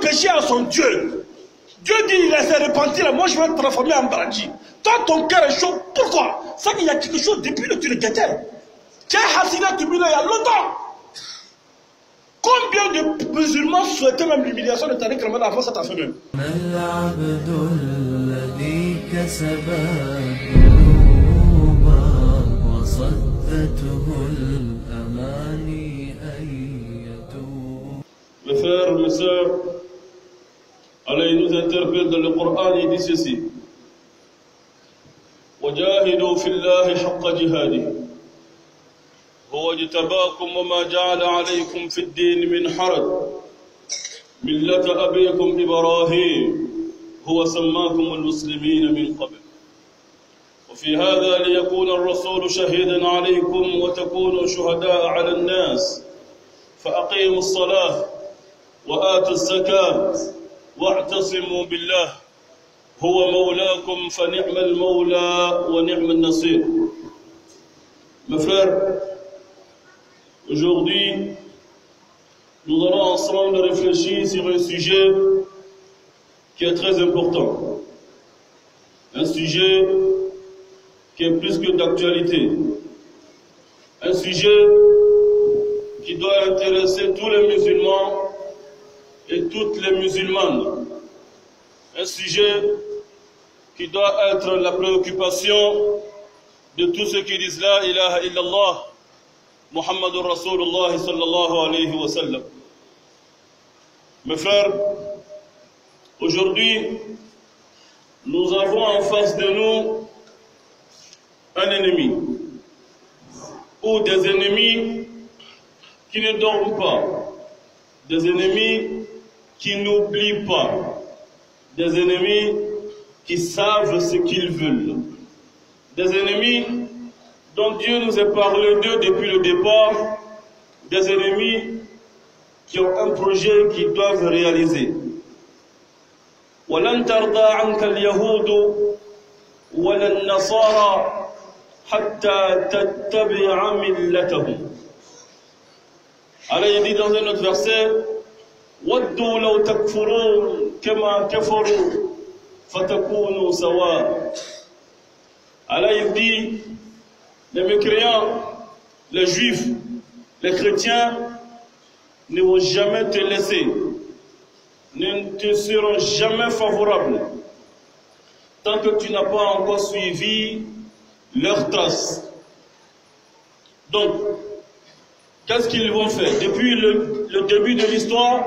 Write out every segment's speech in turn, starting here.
péché à son Dieu. Dieu dit, il s'est repenti, moi je vais te transformer en paradis. Toi, ton cœur est chaud. Pourquoi? C'est qu'il y a quelque chose depuis le tu le guettais. Tu as hassina il y a longtemps. Combien de musulmans souhaitaient même l'humiliation de Tariq Ramadan avant cette affaire même? Mes frères, mes sœurs, Allah nous interpelle dans le Coran, il dit ceci. وجاهدوا في الله حق جهاده هو اجتباكم وما جعل عليكم في الدين من حرج ملة أبيكم إبراهيم هو سماكم المسلمين من قبل وفي هذا ليكون الرسول شهيدا عليكم وتكونوا شهداء على الناس فأقيموا الصلاة وآتوا الزكاة واعتصموا بالله هو مولاكم فنعم المولى ونعم النصير. Mes frères, aujourd'hui, nous allons ensemble réfléchir sur un sujet qui est très important. Un sujet qui est plus que d'actualité. Un sujet qui doit intéresser tous les musulmans et toutes les musulmanes. Un sujet qui doit être la préoccupation de tous ceux qui disent La ilaha illallah, Muhammadur Rasulullah sallallahu alayhi wa sallam. Mes frères, aujourd'hui, nous avons en face de nous un ennemi, ou des ennemis qui ne dorment pas, des ennemis qui n'oublient pas, des ennemis qui savent ce qu'ils veulent, des ennemis dont Dieu nous a parlé d'eux depuis le départ, des ennemis qui ont un projet qu'ils doivent réaliser. وَلَنْ تَرْضَى عَنْكَ الْيَهُودُ وَلَا النَّصَارَى حَتَّى تَتَّبِعَ مِلَّتَهُمْ. Allah dit dans un autre verset وَدُّوا لَوْ تَكْفُرُونَ كَمَا كَفَرُوا فَتَكُونُوا سَوَاءً. Allah dit, les mécréants, les juifs, les chrétiens ne vont jamais te laisser, ne te seront jamais favorables tant que tu n'as pas encore suivi leurs traces. Donc, qu'est-ce qu'ils vont faire? Depuis le début de l'histoire,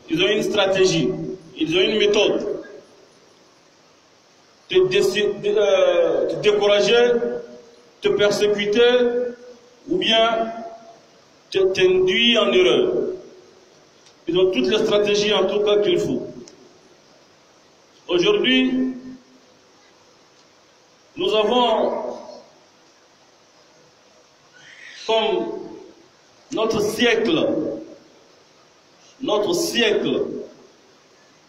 ils ont une stratégie, ils ont une méthode. Te décourager, te persécuter, ou bien t'induire en erreur. Ils ont toutes les stratégies en tout cas qu'il faut. Aujourd'hui, nous avons comme notre siècle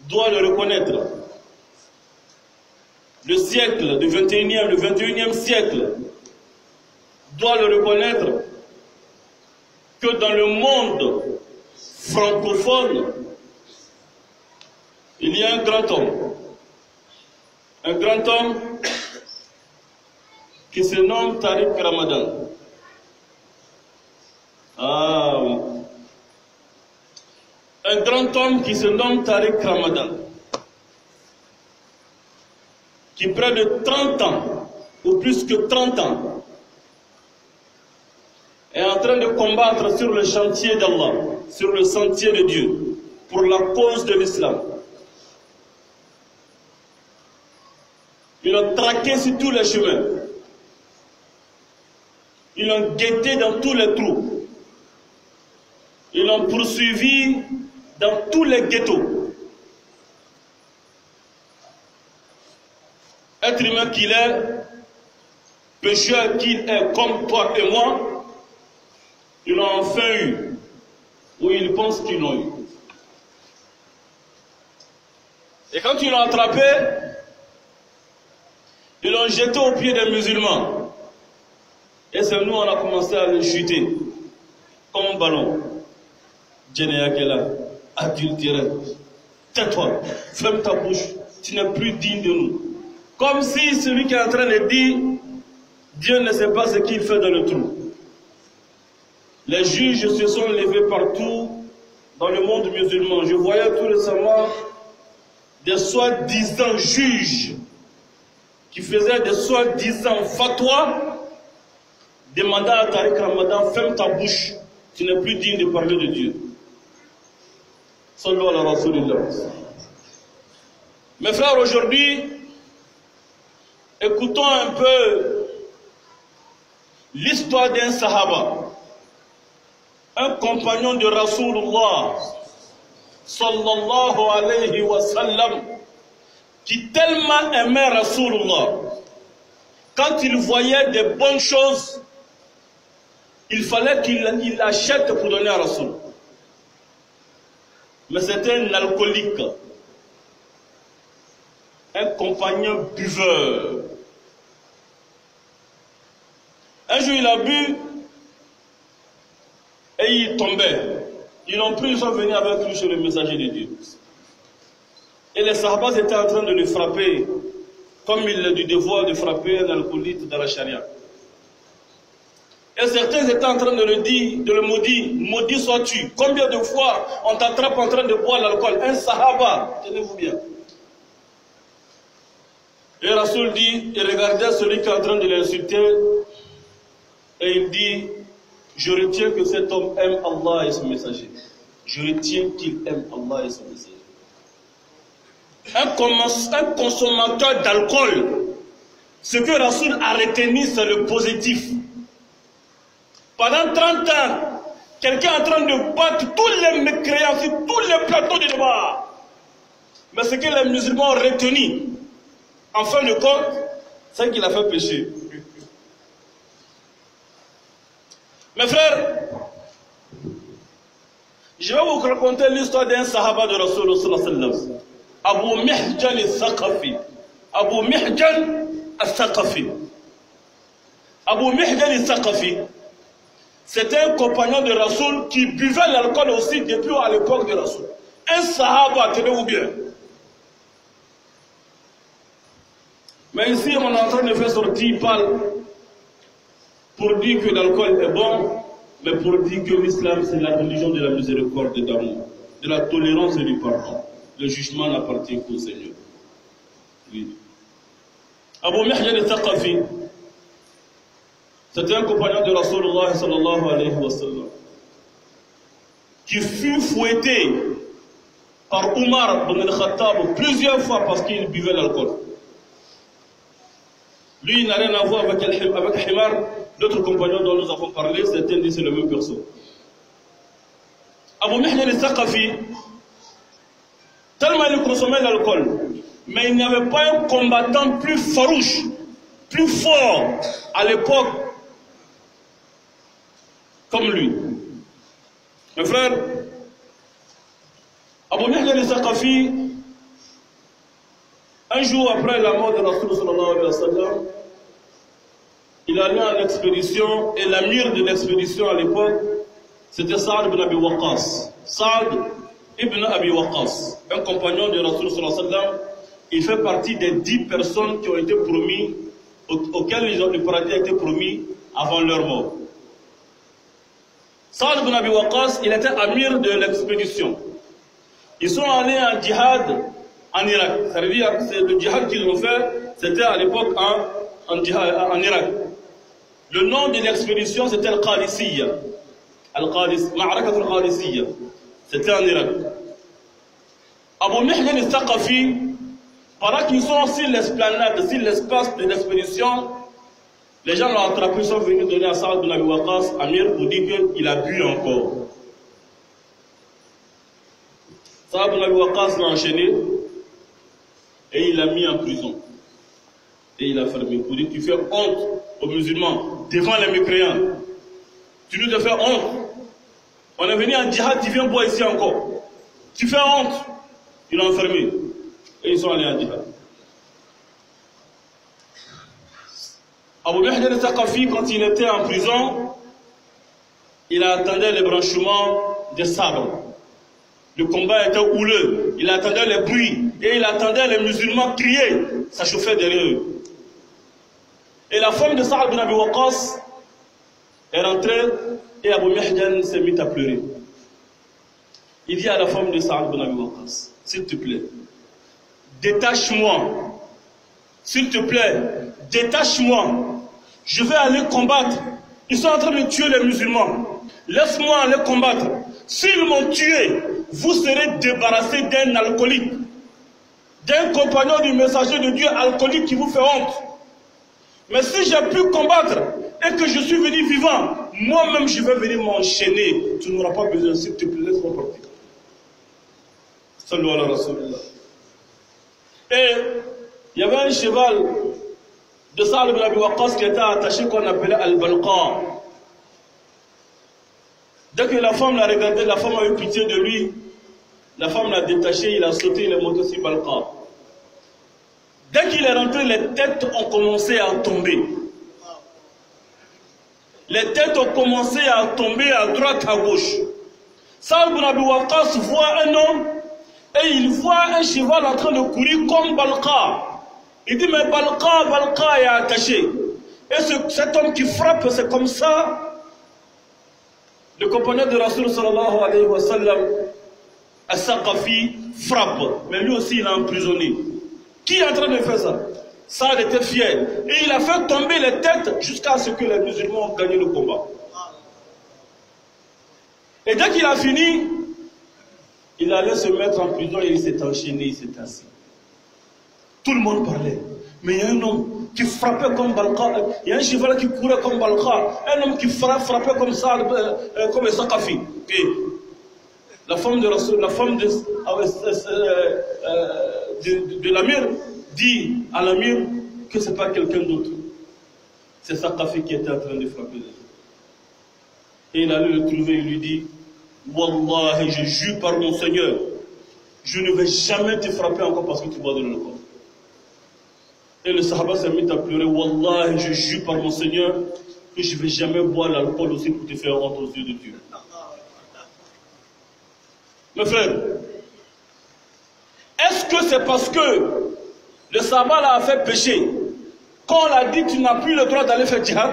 doit le reconnaître. Le siècle, le 21e siècle doit le reconnaître que dans le monde francophone, il y a un grand homme qui se nomme Tariq Ramadan. Ah oui. Un grand homme qui se nomme Tariq Ramadan, qui près de 30 ans, ou plus que 30 ans, est en train de combattre sur le chantier d'Allah, sur le sentier de Dieu, pour la cause de l'islam. Ils ont traqué sur tous les chemins. Ils l'ont guetté dans tous les trous. Ils l'ont poursuivi dans tous les ghettos. Être humain qu'il est, pécheur qu'il est comme toi et moi, ils l'ont enfin eu, ou ils pensent qu'ils l'ont eu. Et quand ils l'ont attrapé, ils l'ont jeté aux pieds des musulmans. Et c'est nous, on a commencé à le chuter, comme un ballon. Djenea Kela, adultéré, tais-toi, ferme ta bouche, tu n'es plus digne de nous. Comme si celui qui est en train de dire, Dieu ne sait pas ce qu'il fait dans le trou. Les juges se sont levés partout dans le monde musulman. Je voyais tout récemment des soi-disant juges qui faisaient des soi-disant fatwas, demandant à Tariq Ramadan, ferme ta bouche, tu n'es plus digne de parler de Dieu. Sallallahu alayhi wa sallam. Mes frères, aujourd'hui, écoutons un peu l'histoire d'un sahaba, un compagnon de Rasulullah sallallahu alayhi wa sallam, qui tellement aimait Rasulullah. Quand il voyait des bonnes choses, il fallait qu'il achète pour donner à Rasul. Mais c'était un alcoolique, un compagnon buveur. Un jour il a bu et il tombait. Ils l'ont pris, ils sont venus avec lui chez le messager de Dieu. Et les sahabas étaient en train de le frapper, comme il a du devoir de frapper un alcoolique dans la charia. Et certains étaient en train de le dire, de le maudire, maudit sois-tu. Combien de fois on t'attrape en train de boire l'alcool? Un sahaba, tenez-vous bien. Et Rasoul dit, il regardait celui qui est en train de l'insulter, et il dit, je retiens que cet homme aime Allah et son messager. Je retiens qu'il aime Allah et son messager. Un consommateur d'alcool, ce que Rasoul a retenu, c'est le positif. Pendant 30 ans, quelqu'un est en train de battre tous les mécréants sur tous les plateaux de débat. Mais ce que les musulmans ont retenu, en fin de compte, c'est qu'il a fait pécher. Mes frères, je vais vous raconter l'histoire d'un sahaba de Rasulullah sallallahu alayhi wa sallam. Abu Mihjan al-Thaqafi. Abu Mihjan al-Thaqafi. Abu Mihjan al-Thaqafi, c'était un compagnon de Rasoul qui buvait l'alcool aussi depuis à l'époque de Rasoul. Un sahaba, tenez-vous bien. Mais ici, on est en train de faire sortir Paul pour dire que l'alcool est bon, mais pour dire que l'islam, c'est la religion de la miséricorde et d'amour, de la tolérance et du pardon. Le jugement n'appartient qu'au Seigneur. Oui. Abu Mihjan al-Thaqafi, c'était un compagnon de Rasulullah sallallahu alayhi wa sallam, qui fut fouetté par Omar ibn al-Khattab plusieurs fois parce qu'il buvait l'alcool. Lui, il n'a rien à voir avec Himar, l'autre compagnon dont nous avons parlé, c'est le même personne. Abu Mihjan al-Thaqafi, tellement il consommait l'alcool, mais il n'y avait pas un combattant plus farouche, plus fort à l'époque comme lui. Mes frères, Abu Mihjan al-Thaqafi, un jour après la mort de Rasul sallallahu alayhi wa sallam, il allait en expédition, et l'amir de l'expédition à l'époque, c'était Saad ibn Abi Waqqas. Saad ibn Abi Waqqas, un compagnon de Rasul sallallahu alayhi wa sallam, il fait partie des 10 personnes qui ont été promis, auxquelles le paradis a été promis avant leur mort. Saad ibn Abi Waqqas, il était amir de l'expédition. Ils sont allés en djihad en Irak. Ça veut dire que le djihad qu'ils ont fait, c'était à l'époque en Irak. Le nom de l'expédition, c'était Al-Qadisiyya. Ma'arakat Al-Qadisiyya. C'était en Irak. Abu Mihjan al-Thaqafi, pendant qu'ils sont sur l'esplanade, sur l'espace de l'expédition, les gens l'ont attrapé, ils sont venus donner à Saad ibn Abi Waqqas, amir, pour dire qu'il a bu encore. Saad ibn Abi Waqqas l'a enchaîné et il l'a mis en prison. Et il a fermé pour dire, tu fais honte aux musulmans devant les mécréants. Tu nous as fait honte. On est venu en djihad, tu viens boire ici encore. Tu fais honte. Ils l'ont enfermé. Et ils sont allés en djihad. Abu Mihjan al-Thaqafi, quand il était en prison, il attendait le branchement des sabres. Le combat était houleux. Il attendait les bruits et il attendait les musulmans crier. Ça chauffait derrière eux. Et la femme de Saad bin Abi Waqqas est rentrée et Abu Mihjan s'est mis à pleurer. Il dit à la femme de Saad bin Abi Waqqas, s'il te plaît, détache-moi. S'il te plaît, détache-moi. Je vais aller combattre. Ils sont en train de tuer les musulmans. Laisse-moi aller combattre. S'ils m'ont tué, vous serez débarrassé d'un alcoolique, d'un compagnon du messager de Dieu alcoolique qui vous fait honte. Mais si j'ai pu combattre et que je suis venu vivant, moi-même je vais venir m'enchaîner. Tu n'auras pas besoin, s'il te plaît, laisse-moi partir. Sallu ala Rasulullah. Et il y avait un cheval de Saad bin Abi Waqqas qui était attaché qu'on appelait Al-Balqa. Dès que la femme l'a regardé, la femme a eu pitié de lui. La femme l'a détaché, il a sauté, il est monté sur Balqa. Dès qu'il est rentré, les têtes ont commencé à tomber. Les têtes ont commencé à tomber à droite, à gauche. Saad bin Abi Waqqas voit un homme et il voit un cheval en train de courir comme Balqa. Il dit, mais Balqa est attaché. Et cet homme qui frappe, c'est comme ça. Le compagnon de Rasul sallallahu alayhi wa sallam, As-Saqafi, frappe. Mais lui aussi, il est emprisonné. Qui est en train de faire ça? Saad était fier. Et il a fait tomber les têtes jusqu'à ce que les musulmans ont gagné le combat. Et dès qu'il a fini, il allait se mettre en prison et il s'est enchaîné, il s'est assis. Tout le monde parlait. Mais il y a un homme qui frappait comme Balqa, il y a un cheval qui courait comme Balqa, un homme qui frappait comme ça, comme Saqafi. Et la femme de l'amir dit à l'amir que ce n'est pas quelqu'un d'autre. C'est Saqafi qui était en train de frapper. Et il allait le trouver et lui dit, Wallahi, je jure par mon Seigneur, je ne vais jamais te frapper encore parce que tu bois de l'alcool. Et le Sahaba s'est mis à pleurer. Wallahi, je jure par mon Seigneur que je ne vais jamais boire l'alcool aussi pour te faire honte aux yeux de Dieu. Mes frères, est-ce que c'est parce que le Sahaba l'a fait pécher qu'on l'a dit tu n'as plus le droit d'aller faire djihad?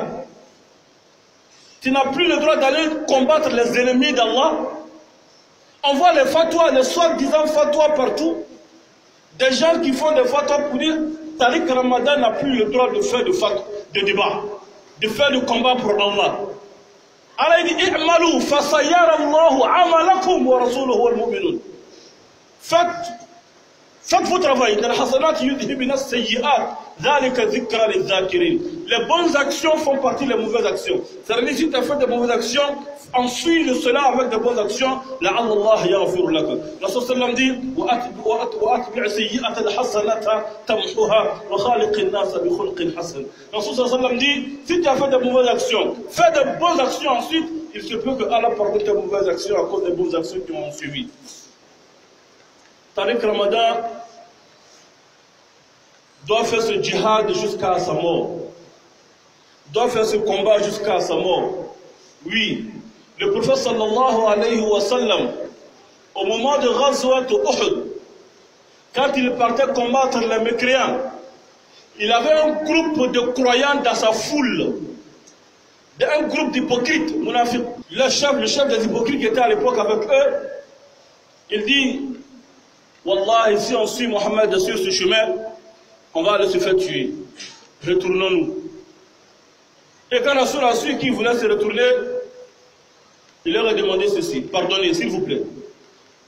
Tu n'as plus le droit d'aller combattre les ennemis d'Allah? On voit les fatwas, les soi-disant fatwas partout. Des gens qui font des fatwas pour dire Tariq Ramadan n'a plus le droit de faire de débat, de faire du combat pour Allah. Allah dit I'malu fasayara Allahu amalakum wa rasuluhu wal mu'minun. Faites vos travail. Les bonnes actions font partie des mauvaises actions. C'est-à-dire si tu as fait de mauvaises actions, ensuite cela avec de bonnes actions, la'allah yaghfir lak. Rasul sallam dit وَأَتْبِعْ سَيِّئَةَ الْحَسَنَةَ تَمْحُهَا وَخَالِقِ النَّاسَ بِخُلْقٍ حَسَنٍ. Rasul sallam dit, si tu as fait de mauvaises actions, fais de bonnes actions ensuite, il se peut que Allah pardonne tes mauvaises actions à cause des bonnes actions qui ont suivi. Tariq Ramadan doit faire ce djihad jusqu'à sa mort. Doit faire ce combat jusqu'à sa mort. Oui, le prophète sallallahu alayhi wa sallam, au moment de Ghazwat Uhud, quand il partait combattre les mécréants, il avait un groupe de croyants dans sa foule. Un groupe d'hypocrites, munafiq. Le chef des hypocrites qui était à l'époque avec eux, il dit, Wallah, si on suit Mohammed sur ce chemin, on va aller se faire tuer. Retournons-nous. Et quand Rasoul a su qu'il voulait se retourner, il leur a demandé ceci. Pardonnez, s'il vous plaît.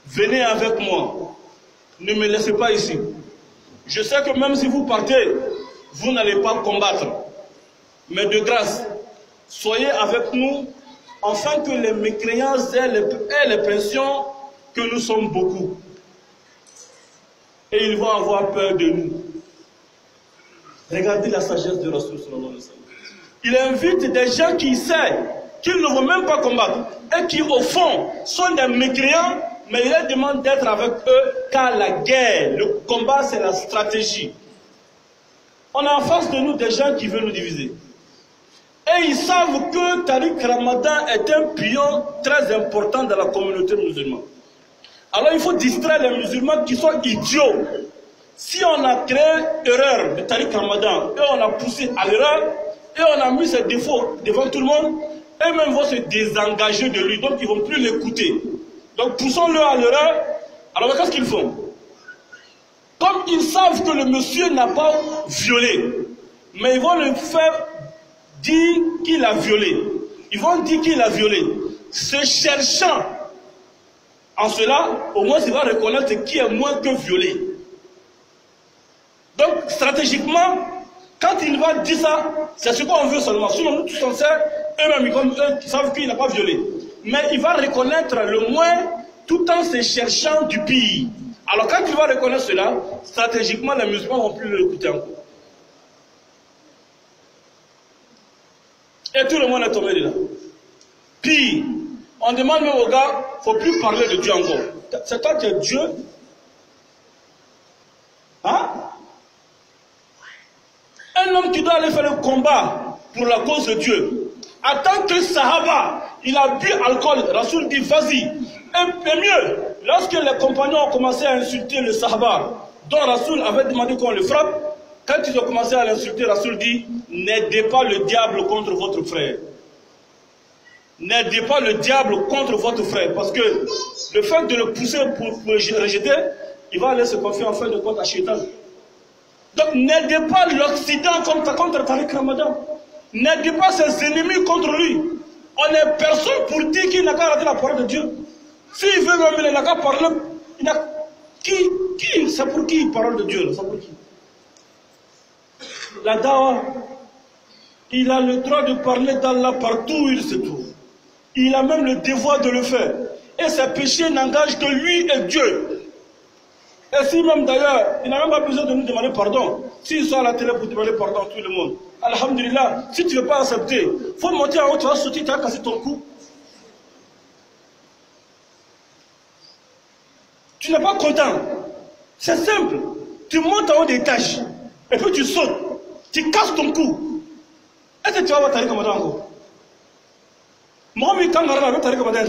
Venez avec moi. Ne me laissez pas ici. Je sais que même si vous partez, vous n'allez pas combattre. Mais de grâce, soyez avec nous, afin que les mécréants aient l'impression que nous sommes beaucoup. Et ils vont avoir peur de nous. Regardez la sagesse de Rasul sallallahu alayhi wa sallam. Il invite des gens qui savent qu'ils ne vont même pas combattre et qui au fond sont des mécréants, mais il leur demande d'être avec eux car la guerre, le combat c'est la stratégie. On a en face de nous des gens qui veulent nous diviser. Et ils savent que Tariq Ramadan est un pion très important dans la communauté musulmane. Alors il faut distraire les musulmans qui sont idiots. Si on a créé erreur de Tariq Ramadan et on a poussé à l'erreur et on a mis ses défauts devant tout le monde, eux-mêmes vont se désengager de lui, donc ils ne vont plus l'écouter. Donc poussons-le à l'erreur. Alors qu'est-ce qu'ils font? Comme ils savent que le monsieur n'a pas violé, mais ils vont le faire dire qu'il a violé. Ils vont dire qu'il a violé. Se cherchant en cela, au moins il va reconnaître qui est moins que violé. Donc stratégiquement, quand il va dire ça, c'est ce qu'on veut seulement. Sinon nous tous on sait, eux-mêmes ils savent qu'il n'a pas violé. Mais il va reconnaître le moins tout en se cherchant du pire. Alors quand il va reconnaître cela, stratégiquement les musulmans ne vont plus l'écouter encore. Et tout le monde est tombé de là. Pire, on demande même aux gars, il ne faut plus parler de Dieu encore. C'est toi qui es Dieu. Hein? Un homme qui doit aller faire le combat pour la cause de Dieu. En tant que Sahaba, il a bu alcool. Rasoul dit, vas-y. Et mieux, lorsque les compagnons ont commencé à insulter le Sahaba, dont Rasoul avait demandé qu'on le frappe, quand ils ont commencé à l'insulter, Rasoul dit, n'aidez pas le diable contre votre frère. N'aidez pas le diable contre votre frère. Parce que le fait de le pousser pour rejeter, il va aller se confier en fin de compte à Shaitan. Donc n'aidez pas l'Occident contre Tariq Ramadan. N'aidez pas ses ennemis contre lui. On n'est personne pour dire qu'il n'a qu'à rater la parole de Dieu. S'il veut même, il n'a qu'à parler. C'est pour qui parole de Dieu? C'est pour qui? La dawa, il a le droit de parler d'Allah partout où il se trouve. Il a même le devoir de le faire. Et ses péchés n'engagent que lui et Dieu. Et si même d'ailleurs, il n'a même pas besoin de nous demander pardon. S'ils sont à la télé pour demander pardon à tout le monde. Alhamdulillah, si tu ne veux pas accepter, il faut monter en haut, tu vas sauter, tu vas casser ton cou. Tu n'es pas content. C'est simple. Tu montes en haut des étages. Et puis tu sautes. Tu casses ton cou. Est-ce que tu vas voir Tariq Ramadan encore? Moi, quand on a Tariq Ramadan,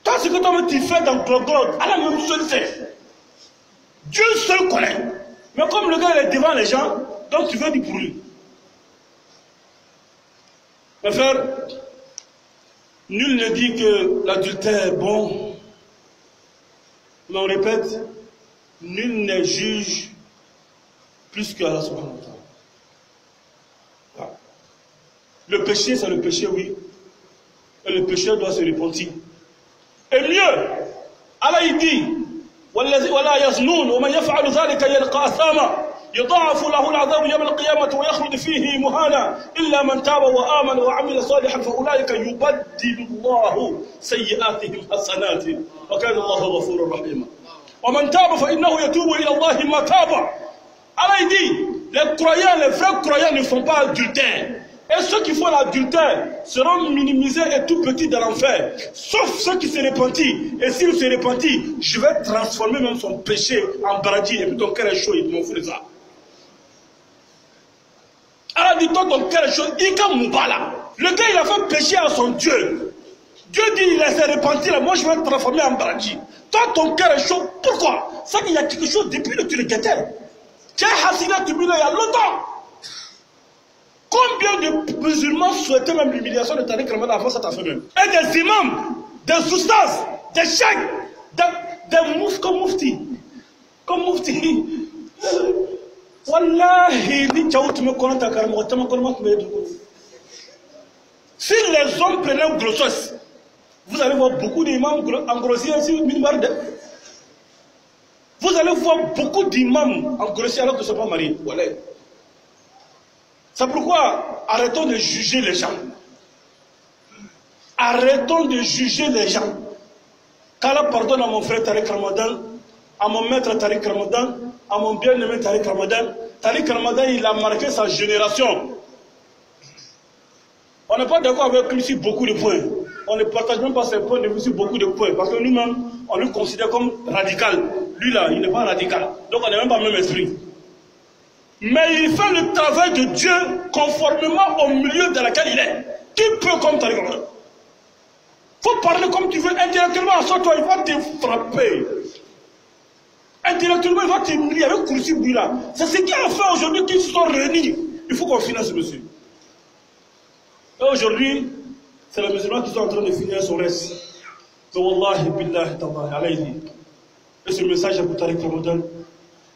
toi, ce que toi tu fais dans le God, Allah même seul sait. Dieu seul connaît. Mais comme le gars est devant les gens, donc tu veux dire pour lui. Mes frères, nul ne dit que l'adultère est bon. Mais on répète, nul ne juge plus que Allah subhanahu wa ta'ala. Voilà. Le péché, c'est le péché, oui. Et le pécheur doit se repentir. Et mieux, Allah il dit, ولا يزنون ومن يفعل ذلك يلقى أثاما يضاعف له العذاب يوم القيامة ويخلد فيه مهانا إلا من تاب وآمن وعمل صالحا فأولئك يبدل الله سيئاتهم حسنات وكان الله غفورا رحيما ومن تاب فإنه يتوب إلى الله متابا. Allah il dit, les croyants, les vrais croyants ne font pas adultère. Et ceux qui font l'adultère seront minimisés et tout petits dans l'enfer. Sauf ceux qui se repentent. Et s'ils se repentent, je vais transformer même son péché en paradis. Et puis ton cœur est chaud, il m'en fout de ça. Alors dit toi, ton cœur est chaud, il est Moubala. Le gars, il a fait péché à son Dieu. Dieu dit, il s'est repenti, moi je vais le transformer en paradis. Toi, ton cœur est chaud. Pourquoi? C'est qu'il y a quelque chose depuis que tu le guettais. Tu as Hassina Tubila il y a longtemps. Combien de musulmans souhaitaient même l'humiliation de Tariq Ramadan avant cette affaire même? Et des imams, des oustas, des cheikhs, des moufs comme moufti. Comme moufti. Wallahi, si les hommes prenaient grossesse, vous allez voir beaucoup d'imams engrossir ainsi, vous allez voir beaucoup d'imams engrossir alors que ce n'est pas marié. Voilà. C'est pourquoi arrêtons de juger les gens. Arrêtons de juger les gens. Qu'Allah pardonne à mon frère Tariq Ramadan, à mon maître Tariq Ramadan, à mon bien-aimé Tariq Ramadan. Tariq Ramadan, il a marqué sa génération. On n'est pas d'accord avec lui sur beaucoup de points. On ne partage même pas ses points de vue sur beaucoup de points. Parce que nous-mêmes, on le considère comme radical. Lui là, il n'est pas radical. Donc on n'est même pas le même esprit. Mais il fait le travail de Dieu conformément au milieu dans lequel il est. Qui peut comme Tariq Ramadan? Faut parler comme tu veux. Intellectuellement, à toi, il va te frapper. Intellectuellement, il va te mourir avec Koursi Bouila. C'est ce qui a fait aujourd'hui qu'ils se sont réunis. Il faut qu'on finisse ce monsieur. Et aujourd'hui, c'est les musulmans qui sont en train de finir son reste. Mais wallahi billahi tallahi alayhi. Et ce message à Tariq Ramadan.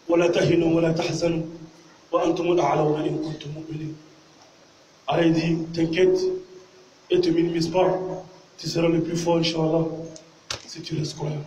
ولا تهنوا ولا تحزنوا وأنتم الأعلون إن كنتم مؤمنين. Allah dit, t'inquiète et te minimise pas, tu seras le plus fort, Inch'Allah, si tu restes croyant.